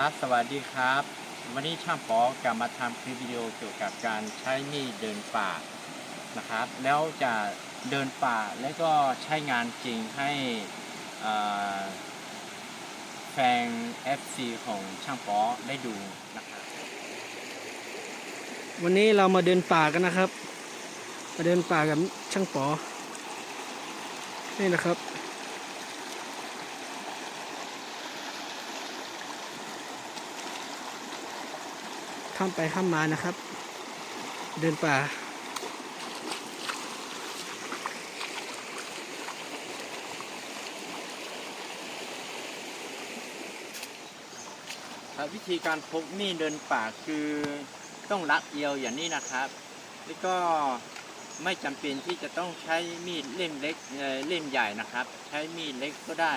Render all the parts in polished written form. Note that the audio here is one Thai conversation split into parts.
ครับสวัสดีครับวันนี้ช่างป๋อกลับมาทำคลิปวิดีโอเกี่ยวกับการใช้มีดเดินป่านะครับแล้วจะเดินป่าและก็ใช้งานจริงให้อ่าแฟน FC ของช่างป๋อได้ดูนะครับวันนี้เรามาเดินป่ากันนะครับมาเดินป่ากับช่างป๋อนี่นะครับข้ามไปข้ามมานะครับเดินป่าวิธีการพกมีดเดินป่าคือต้องรัดเอวอย่างนี้นะครับแล้วก็ไม่จำเป็นที่จะต้องใช้มีดเล่มเล็กเล่มใหญ่นะครับใช้มีดเล็กก็ได้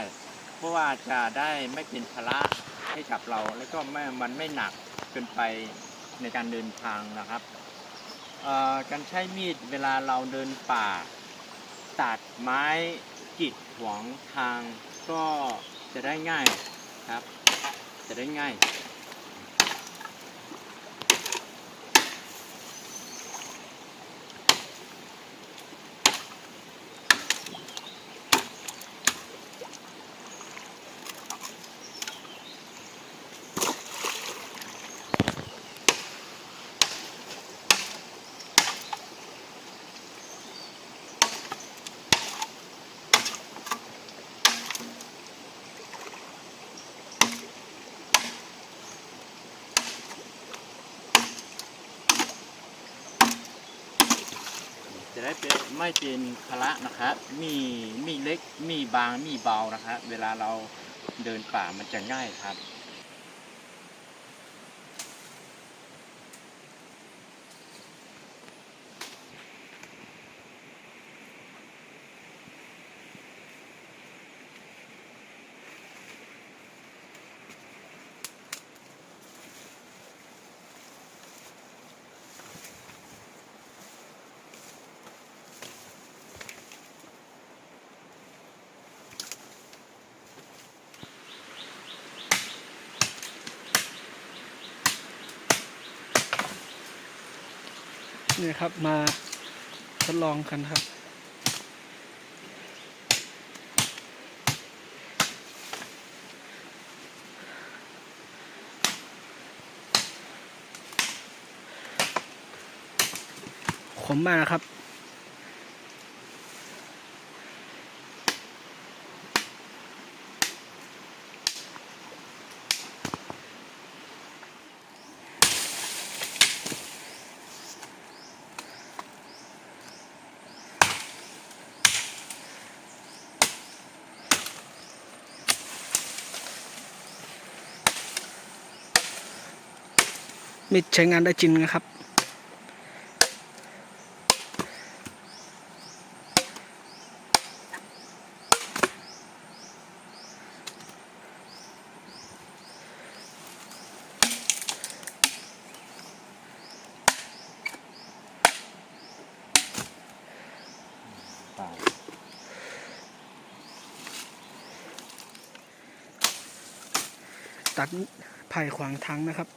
เพราะว่าจะได้ไม่เป็นภาระให้กับเราแล้วก็มันไม่หนักเกินไปในการเดินทางนะครับการใช้มีดเวลาเราเดินป่าตัดไม้กีดขวางทางก็จะได้ง่ายครับจะได้ง่ายจะได้ไม่เป็นภาระนะครับมีเล็กมีบางมีเบานะครับเวลาเราเดินป่ามันจะง่ายครับนี่ครับมาทดลองกันครับขมมากนะครับมีดใช้งานได้จริงนะครับตัดไผ่ขวางทางนะครับ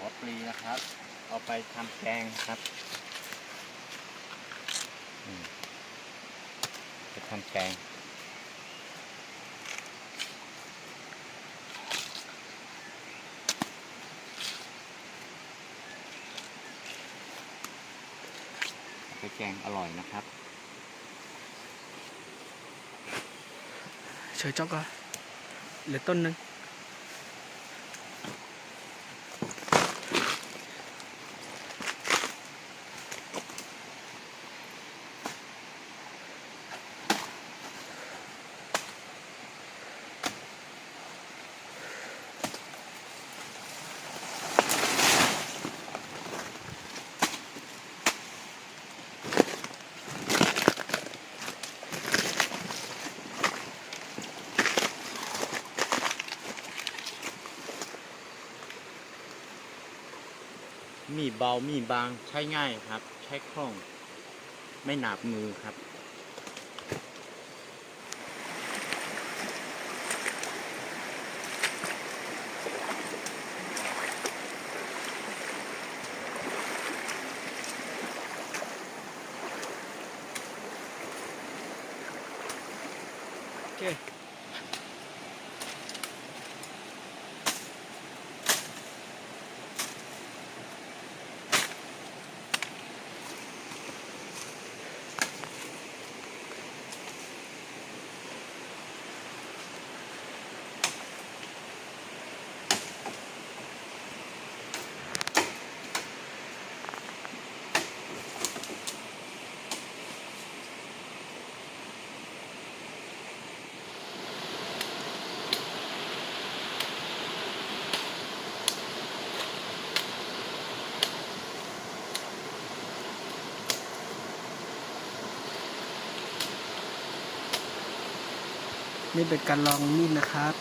หัวปลีนะครับ เอาไปทำแกงครับไปทำแกงไปแกงอร่อยนะครับ เฉยจ๊อกก็เหลือต้นหนึ่งมีดเบามีดบางใช้ง่ายครับ ใช้คล่องไม่หนักมือครับโอเคนี่เป็นการลองมีดนะครับ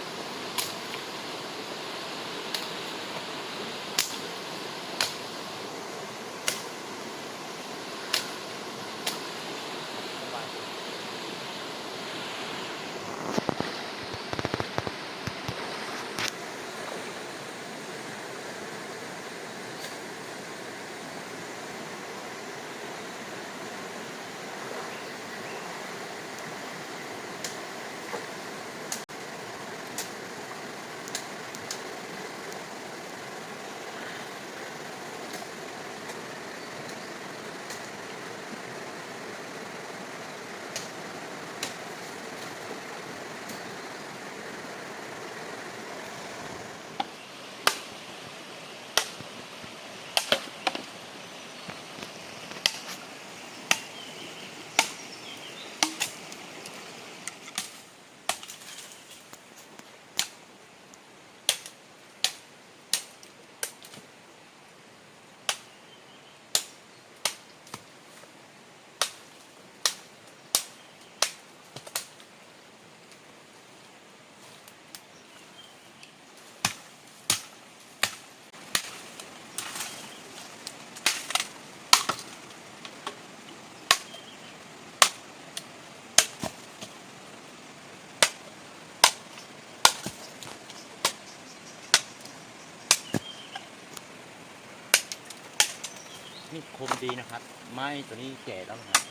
นี่คมดีนะครับ ไม้ตัวนี้แก่แล้วนะครับ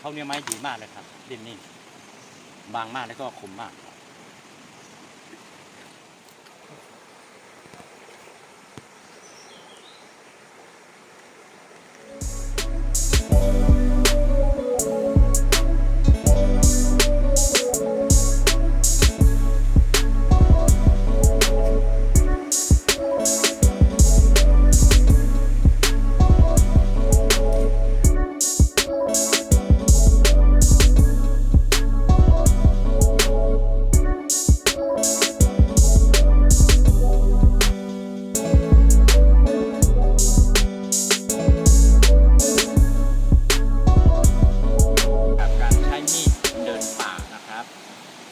เขาเนี่ยไม้ดีมากเลยครับดินนี่บางมากแล้วก็คมมาก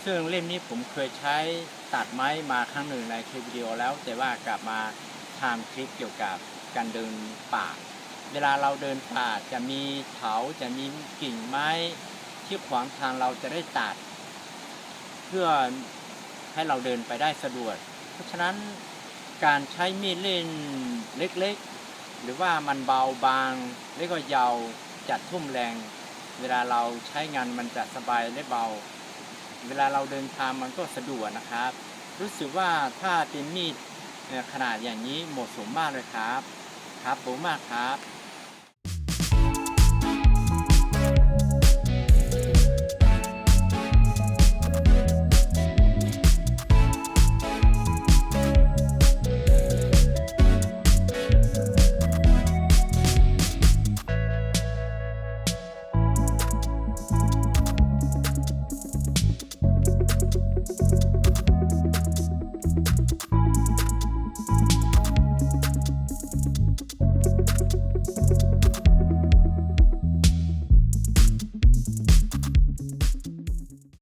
ซึ่งเล่มนี้ผมเคยใช้ตัดไม้มาครั้งหนึ่งในคลิปวิดีโอแล้วแต่ว่ากลับมาทำคลิปเกี่ยวกับการเดินป่าเวลาเราเดินป่าจะมีเถาจะมีกิ่งไม้ที่ขวางทางเราจะได้ตัดเพื่อให้เราเดินไปได้สะดวกเพราะฉะนั้นการใช้มีดเล่มเล็กๆหรือว่ามันเบาบางและก็ยาวจัดทุ่มแรงเวลาเราใช้งานมันจะสบายและเบาเวลาเราเดินทางมันก็สะดวกนะครับรู้สึกว่าถ้าเป็นมีดขนาดอย่างนี้เหมาะสมมากเลยครับครับผมมากครับ